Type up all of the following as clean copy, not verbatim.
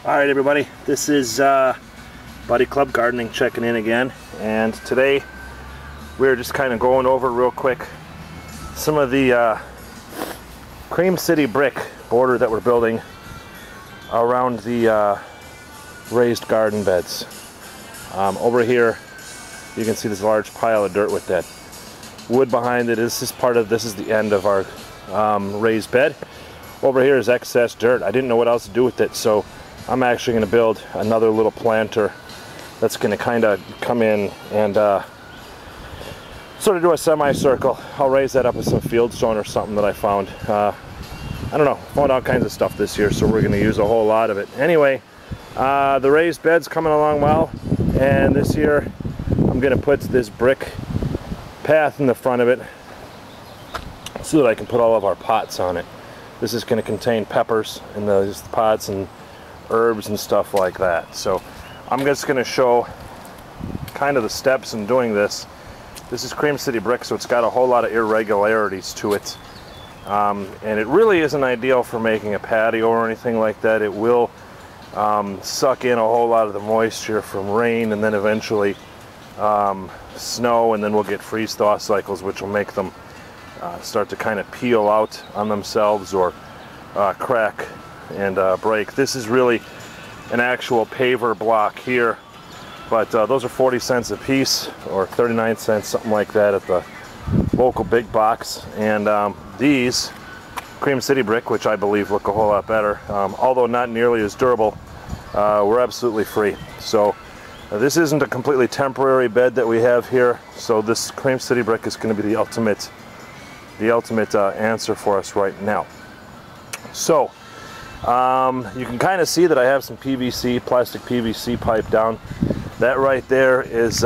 Alright everybody, this is Buddy Club Gardening checking in again, and today we're just kind of going over real quick some of the Cream City brick border that we're building around the raised garden beds. Over here you can see this large pile of dirt with that wood behind it. This is the end of our raised bed. Over here is excess dirt. I didn't know what else to do with it, so I'm actually going to build another little planter that's going to kind of come in and sort of do a semicircle. I'll raise that up with some fieldstone or something that I found. I don't know, found all kinds of stuff this year, so we're going to use a whole lot of it. Anyway, the raised bed's coming along well, and this year I'm going to put this brick path in the front of it so that I can put all of our pots on it. This is going to contain peppers in those pots and herbs and stuff like that. So I'm just going to show kind of the steps in doing this. This is Cream City brick, so it's got a whole lot of irregularities to it, and it really isn't ideal for making a patio or anything like that. It will suck in a whole lot of the moisture from rain and then eventually snow, and then we'll get freeze-thaw cycles, which will make them start to kind of peel out on themselves or crack and break. This is really an actual paver block here, but those are 40 cents a piece or 39 cents, something like that, at the local big box. And these Cream City brick, which I believe look a whole lot better, although not nearly as durable, were absolutely free. So this isn't a completely temporary bed that we have here, so this Cream City brick is going to be the ultimate answer for us right now. So you can kind of see that I have some plastic PVC pipe down. That right there is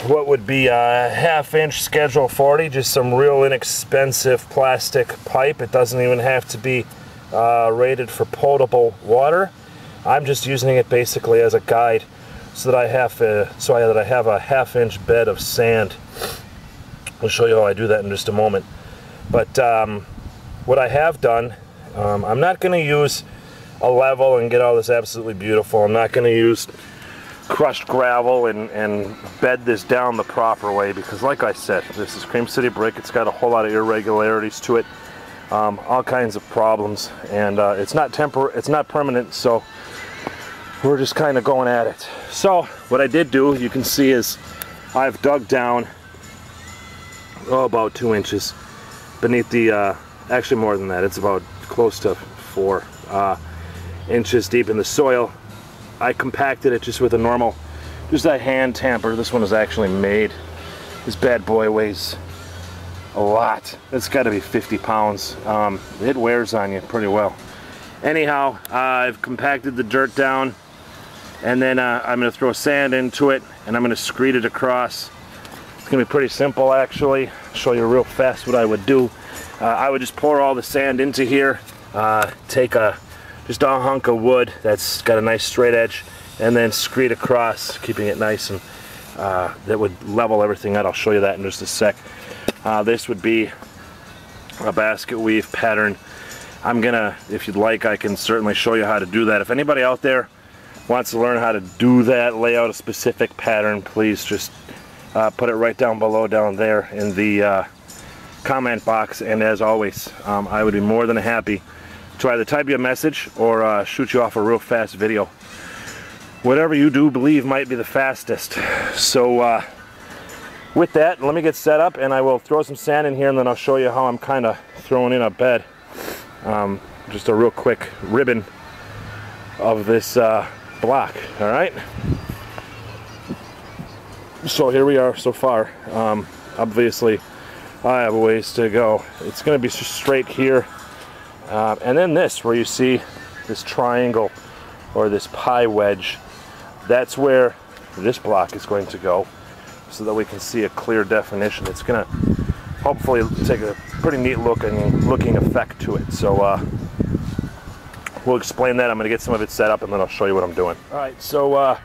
what would be a 1/2 inch Schedule 40, just some real inexpensive plastic pipe. It doesn't even have to be rated for potable water. I'm just using it basically as a guide so that I have a 1/2 inch bed of sand. I'll show you how I do that in just a moment. But what I have done, I'm not going to use a level and get all this absolutely beautiful. I'm not going to use crushed gravel and bed this down the proper way, because like I said, this is Cream City brick. It's got a whole lot of irregularities to it, all kinds of problems, and it's not permanent, so we're just kind of going at it. So what I did do, you can see, is I've dug down about 2 inches beneath the actually more than that. It's about close to 4 inches deep in the soil. I compacted it just with a hand tamper. This one is actually made. This bad boy weighs a lot. It's got to be 50 pounds. It wears on you pretty well. Anyhow, I've compacted the dirt down, and then I'm going to throw sand into it, and I'm going to screed it across. It's going to be pretty simple, actually. I'll show you real fast what I would do. I would just pour all the sand into here, take just a hunk of wood that's got a nice straight edge, and then screed across, keeping it nice, and that would level everything out. I'll show you that in just a sec. This would be a basket weave pattern. If you'd like, I can certainly show you how to do that. If anybody out there wants to learn how to do that, lay out a specific pattern, please just put it right down below down there in the comment box, and as always, I would be more than happy to either type you a message or shoot you off a real fast video. Whatever you do believe might be the fastest. So with that, let me get set up, and I will throw some sand in here, and then I'll show you how I'm kind of throwing in a bed. Just a real quick ribbon of this block. All right, so here we are so far. Obviously I have a ways to go. It's going to be straight here, and then this, where you see this triangle or this pie wedge, that's where this block is going to go, so that we can see a clear definition. It's going to hopefully take a pretty neat looking effect to it. So we'll explain that. I'm going to get some of it set up, and then I'll show you what I'm doing. Alright, so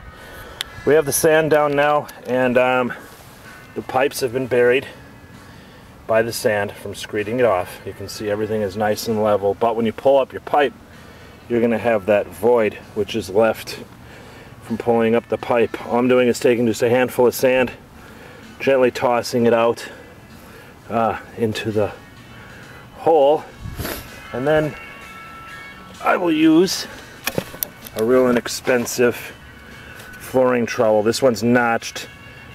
we have the sand down now, and the pipes have been buried by the sand from screeding it off. You can see everything is nice and level, but when you pull up your pipe, you're going to have that void which is left from pulling up the pipe. All I'm doing is taking just a handful of sand, gently tossing it out into the hole, and then I will use a real inexpensive flooring trowel. This one's notched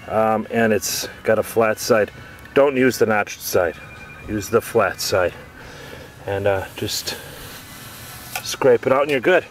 and it's got a flat side. Don't use the notched side, use the flat side, and just scrape it out and you're good.